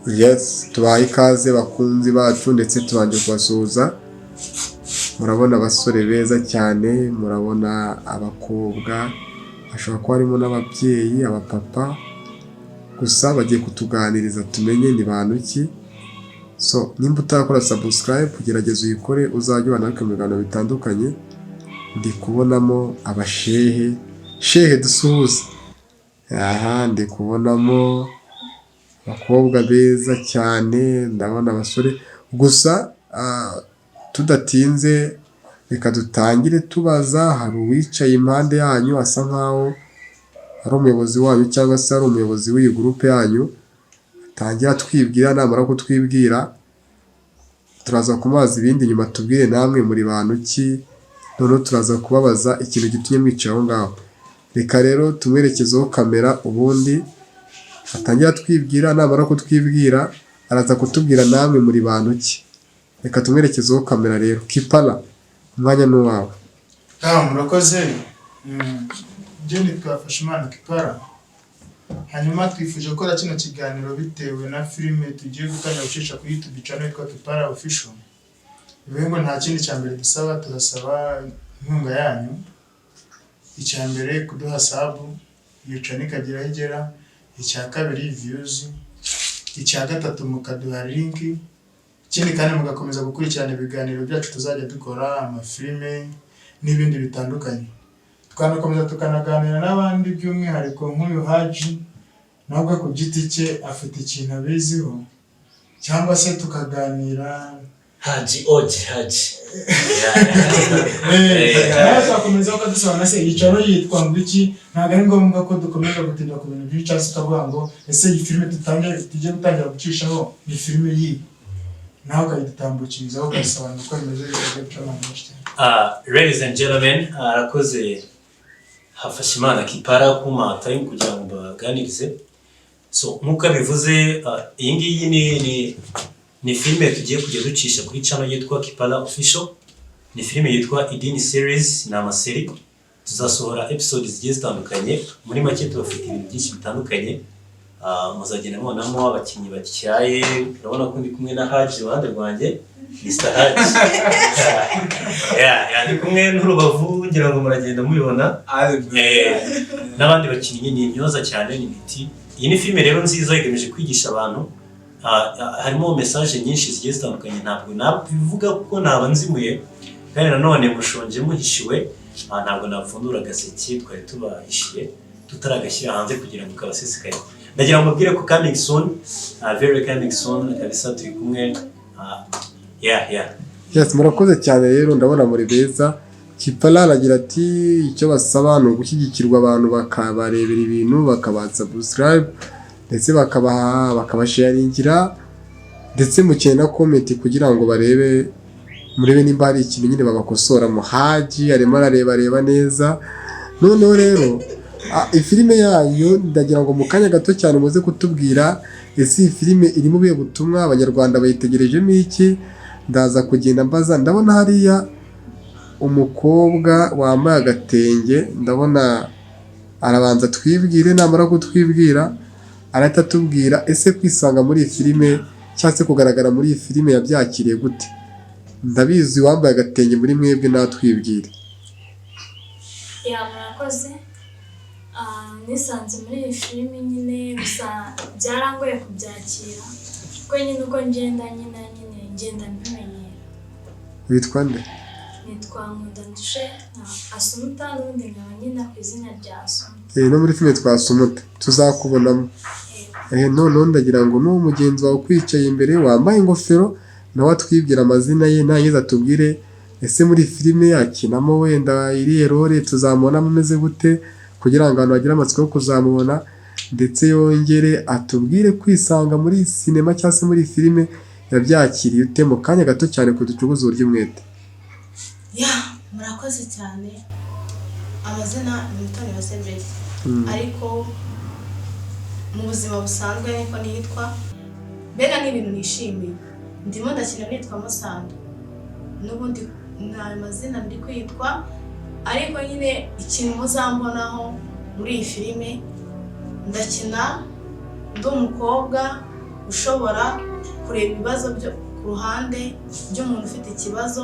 Yes, tubaye ikaze bakunzi bacu ndetse tubanje kubasuhuza. Murabona abasore beza cyane, murabona abakobwa, hashobora kuba harimo n'ababyeyi, abapapa, gusa bagiye kutuganiriza tumenye ni bantu ki. So, nimba utarakora subscribe, gerageza uyikore uzajye ubana natwe mu biganiro bitandukanye. Ndi kubonamo abashehe, shehe dusuhuze. Aha, ndi kubonamo abakobwa beza cyane, ndabona abasore. Gusa tudatinze reka dutangire tubaza. Hari uwicaye impande yanyu asa nkaho ari umuyobozi wanyu cyangwa se ari umuyobozi w'iyi groupe yanyu. Tangira twibwira, namara kutwibwira turaza kumaza ibindi nyuma tubwire namwe muri bantu ki. Noneho turaza kubabaza ikintu gitumye mwicaye aho ngaho. Reka rero tumwerekezeho kamera, ubundi atangira twibwira, namara kutwibwira araza kutubwira namwe muri bantu ki. Reka tumwerekezeho kamera rero. Kipala, umwanya ni uwawe. Murakoze. Njye nitwa Hafashimana Kipala. Hanyuma twifuje gukora kino kiganiro bitewe na filime tugiye gutangira gucisha kuri YouTube channel yitwa Kipala Official. Bivuga ngo nta kindi cyambere dusaba, turasaba inkunga yanyu. Icyambere kuduha sub, iyo channel ikagira igera. Icya kabiri views. Icya gatatu mukaduha link. Ikindi kandi mugakomeza gukurikirana ibiganiro byacu tuzajya dukora, amafilime n'ibindi bitandukanye. Twanakomeza tukanaganira n'abandi by'umwihariko nk'uyu Haji, nabwo ku giti cye afite ikintu abiziho, cyangwa se tukaganira Haji Oji Haji. Twakomeza kudusobanura se iyicaro yitwa ngo iki. Ntabwo ari ngombwa ko dukomeza gutinda ku bintu byinshi cyangwa se tukavuga ngo ese iyi filime tujye gutangira gucishaho ni filime yiyi. Nawe ukayidutambukirizaho ukayisobanura uko bimeze Ladies and gentlemen, arakoze Hafashimana Kipala kuma time kugira ngo baganirize. So nkuko bivuze, iyi ngiyi ni filime tugiye kujya ducisha kuri channel yitwa Kipala Official. Ni filime yitwa Idini series, ni amaseri. Tuzasohora episodes zigiye zitandukanye. Muri make tubafite ibintu byinshi bitandukanye. Muzagenda mubonamo abakinnyi batyaye. Urabona ko ndi kumwe na Haji iruhande rwanjye, Mr. Haji. Ndi kumwe n'urubavu ngira ngo muragenda mubibona. N'abandi bakinnyi ni imyoza cyane, ni biti. Iyi ni filime rero nziza igamije kwigisha abantu. Harimo message nyinshi zigiye zitandukanye, ntabwo nabivuga kuko nabanzimuye. Kandi nanone mushonje muhishiwe, ntabwo napfundura agaseke twari tubahishiye tutaragashyira hanze kugira ngo kabasesekaye. Ndagira ngo mbwire ko coming soon, very coming soon, kabisa turi kumwe. Yes, murakoze cyane rero, ndabona muri beza. Kipala aragira ati icyo basaba ni ugushyigikirwa abantu bakabarebera ibintu, bakabaha subscribe ndetse bakabasharingira ndetse mukeneye na comment kugira ngo murebe nimba hari ikintu nyine babakosora. Haji arimo arareba neza. Noneho rero ifilime yanyu ndagira ngo mu kanya gato cyane muze kutubwira ese iyi filime irimo ubuhe butumwa, abanyarwanda bayitegerejemo iki. Ndaza kugenda mbaza. Ndabona hariya umukobwa wambaye agatenge, ndabona arabanza twibwire, namara kutwibwira arahita atubwira ese kwisanga muri iyi filime cyangwa se kugaragara muri iyi filime yabyakiriye gute. Ndabizi wambaye agatenge muri mwebwe, natwibwire. Murakoze. Nisanze muri iyi filime nyine, gusa byarangoye kubyakira kuko nyine uko ngenda mbimenyera. Witwa nde? Nitwa Nkundandushe Asumuta, n'ubundi nkaba nyina ku izina rya Asumuta. No muri filime twasumuta tuzakubonamo. Noneho ndagira ngo n'uwo mugenzi wawe ukwicaye imbere wambaye ingofero nawe atwibwira amazina ye, nangiza atubwire ese muri filime akinamo wenda iriya role tuzamubonamo ameze gute kugira ngo abantu bagire amatsiko yo kuzamubona, ndetse yongere atubwire kwisanga muri sinema cyangwa se muri filime yabyakiriye ute. Mu kanya gato cyane kuducuguza uburyo umwete. Murakoze cyane. Amazina ni Mutoni Cedric, ariko mu buzima busanzwe niko nitwa. Mbega ni ibintu nishimiye. Ndimo ndakina nitwa Musanda. N'ubundi nta mazina ndi kwitwa, ariko nyine ikintu muzambonaho muri iyi filime ndakina ndi umukobwa ushobora kureba ibibazo byo ku ruhande by'umuntu ufite ikibazo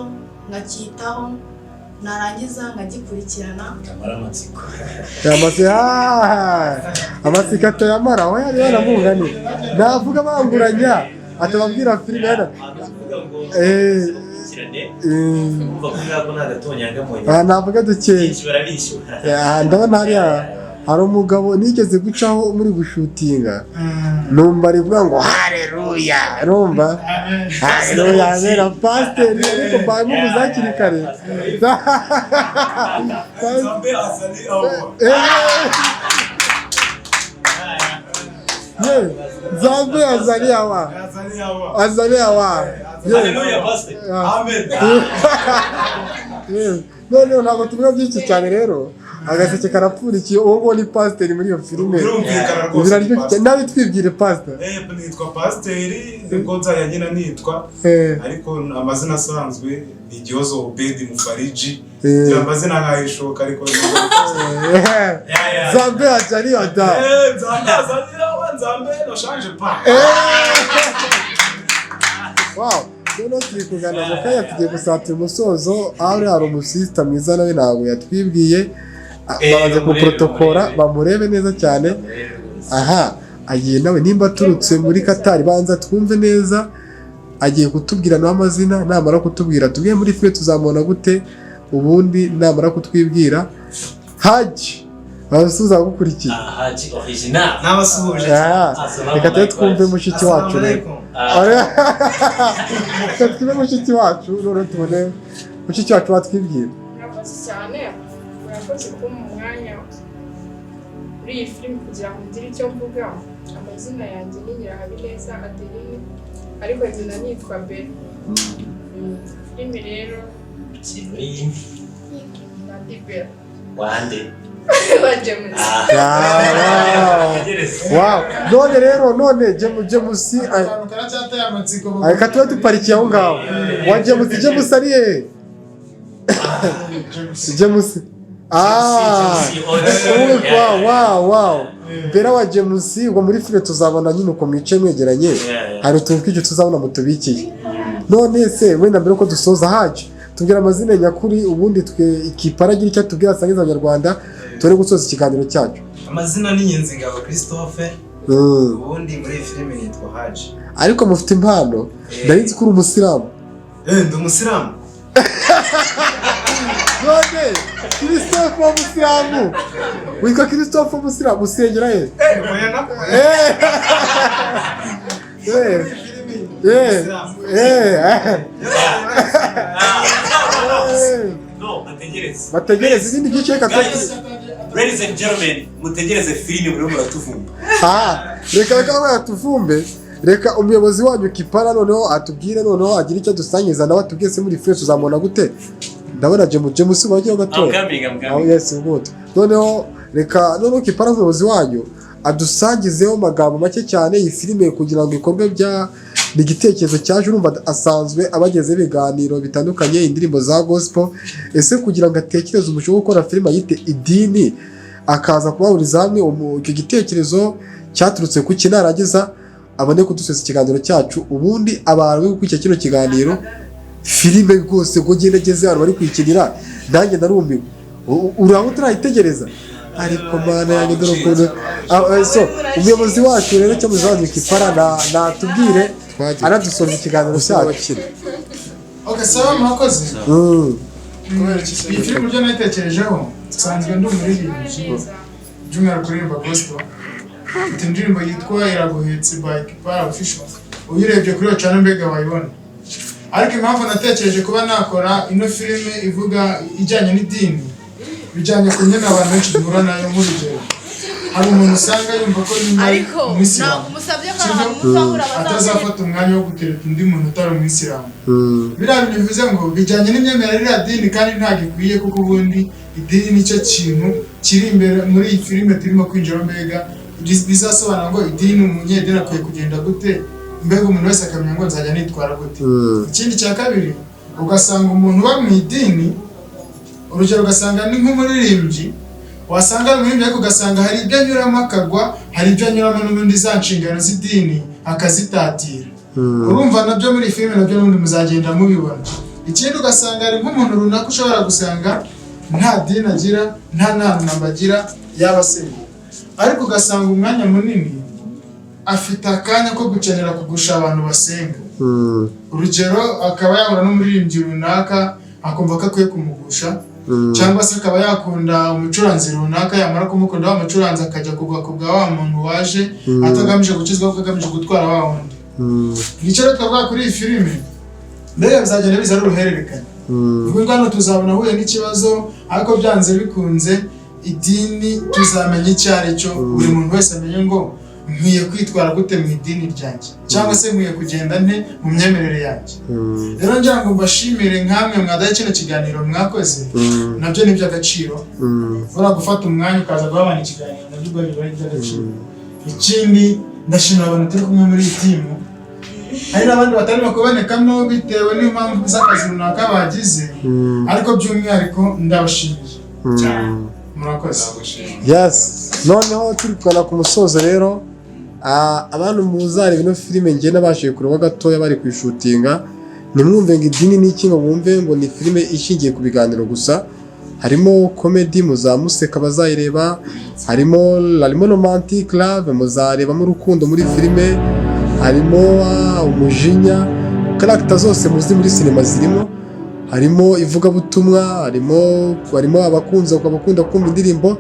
nkacyitaho narangiza nkagikurikirana. Amatsiko. Amatsiko atayamara aho yari yaramungane navuga banguranya atababwira filime yana navuga dukeye ndabona hari umugabo nigeze gucaho muri gushutinga numva rivuga ngo haleluya rumva haleluya abera pasiteri ariko bamuvuze hakiri kare Zambe azaliya wa Haleluya pastor. Amen. None ntabwo tuvuga byinshi cyane rero agaseke karapfurikiye uwo ni pasiteri muri iyo filime biraryoshye nawe twibwire pasiteri nitwa pasiteri nibwo nzajya nyina nitwa ariko amazina asanzwe ni Gihozo Obedi Mufariji amazina nkayishoka ariko Zambe azaliya da Zambe nashanje pa wow none turi kugana mu kanya tugiye gusatira umusozo aho hari umusista mwiza nawe ntabwo yatwibwiye babanza ku protokora bamurebe neza cyane aha agiye nawe nimba aturutse muri Qatar banza twumve neza agiye kutubwira n'amazina namara kutubwira tubwiye muri fwe tuzamubona gute ubundi namara kutwibwira Haji basuza gukurikiye Haji original n'abasuhuje reka tujye twumve mushiki wacu rero reka twumve mushiki wacu none tubone mushiki wacu watwibwira. Murakoze cyane murakoze kuba mu mwanya muri iyi filime kugira ngo ngire icyo mvuga. Amazina yanjye ni Nyirahabineza Adeline ariko nyina nitwa Bella. Filime rero Kimuri na Bella wande Wow, none rero none Jemusi reka tuba duparikiye aho ngaho wa Jemusi ari hehe Jemusi wow Bella wa Jemusi ubwo muri filime tuzabona nyine uko mwice mwegeranye hari utuntu tw'icyo tuzabona mutubikiye none se wenda mbere ko dusoza Haji tubwira amazina nyakuri ubundi twe ikiparagira icyo tubwira asangiza abanyarwanda turi gusoza ikiganiro cyacu. Amazina ni Nyenzingabo Christophe ubundi muri filime yitwa Haji ariko mufite impano ndarinzi ko uri umusilamu ndi umusilamu none Christophe umusilamu witwa Christophe umusilamu usengera he bategereze ibindi byinshi reka ladies and gentlemen mutegereze filime muri muratuvumba reka batuvumbe reka umuyobozi wanyu Kipara noneho atubwire noneho agira icyo dusangiza nawe atubwiye se muri fresh uzamubona gute ndabona Jemusi bagiye gatoya yes good noneho reka noneho Kipara umuyobozi wanyu adusangizeho amagambo make cyane iyi filime kugira ngo ikorwe bya ni igitekerezo cyaje urumva asanzwe abageze ibiganiro bitandukanye indirimbo za gospel ese kugira ngo atekereze umusho wo gukora filime yite idini akaza kubahuriza hamwe icyo gitekerezo cyaturutse ku kinarangiza abone kudusoza ikiganiro cyacu ubundi abantu gukurikira kino kiganiro filime rwose ngo genda geze hano bari kwikinira nanjye ndarumiwe uraho turayitegereza ariko mana yanjye dore so umuyobozi wacu rero cyo muzanyu Kipara natubwire aradusoza ikiganiro cyacu. Okay, sawa murakoze. Iyi filime byo nayitekerejeho nsanzwe ndi umuririmbyi by'umwihariko kuririmba gospel. Mfite indirimbo yitwa Iraguhetse by Kipara Official. Uyirebye kuri iyo channel mbega wayibona. Ariko impamvu natekereje kuba nakora ino filime ivuga ijyanye n'idini bijyanye ku nyene abantu benshi duhura nayo nk'urugero hari umuntu usanga yumva ko ariko ntabwo umusabye ko abantu muzahura atazafata umwanya wo gutereta undi muntu utari umwisilamu biriya bintu bivuze ngo bijyanye n'imyemerere ya dini kandi ntabwo ikwiye kuko ubundi idini nicyo kintu kiri imbere muri iyi filime turimo kwinjira mbega bizasobanura ngo idini umunyedini akwiye kugenda gute mbega umuntu wese akamenya ngo nzajya nitwara gute ikindi cya kabiri ugasanga umuntu uba mu idini urugero ugasanga ni nk'umuririmbyi wasanga ari umuririmbyi ariko ugasanga hari ibyo anyuramo akagwa, hari ibyo anyuramo n'ubundi za nshingano z'idini akazitatira. Urumva nabyo muri filime nabyo n'ubundi muzagenda mubibona. Ikindi ugasanga ari nk'umuntu runaka ushobora gusanga nta dini agira, nta nama agira, yaba asenga, ariko ugasanga umwanya munini afite akanya ko gukenera kugusha abantu basenga. Urugero akaba yahura n'umuririmbyi runaka akumva ko akwiye kumugusha, cyangwa se akaba yakunda umucuranzi runaka, yamara kumukunda wa mucuranzi akajya kugwa ku bwa wa muntu waje atagamije gukizwa, ahubwo agamije gutwara wa wundi. Nicyo rero twavuga kuri iyi filime, mbega bizagenda biza ari uruhererekane. Ubwo hano tuzabona ahuye n'ikibazo, ariko byanze bikunze idini tuzamenya icyo ari cyo, buri muntu wese amenye ngo nkwiye kwitwara gute mu idini ryanjye, cyangwa se nkwiye kugenda nte mu myemerere yanjye. Rero ngira ngo mbashimire nkamwe mwadaye kino kiganiro mwakoze, nabyo ni iby'agaciro. Ura gufata umwanya ukaza guhabana ikiganiro nabyo ubwo biba ari iby'agaciro. Ikindi ndashimira abantu turi kumwe muri iyi timu, hari n'abandi batarimo kubonekamo bitewe n'impamvu z'akazi runaka bagize, ariko by'umwihariko ndabashimiye cyane. Murakoze. Yes, noneho turi kugana ku musozo rero. Abantu muzareba ino filime njye nabashije kureba gatoya bari kwishutinga, nimwumve ngo idini ni iki, ngo mwumve ngo ni filime ishingiye ku biganiro gusa. Harimo comedy, muzamuseka bazayireba, harimo romantic love, muzarebamo urukundo muri filime, harimo umujinya, character zose muzi muri sinema zirimo, harimo ivugabutumwa, harimo abakunda kumva indirimbo.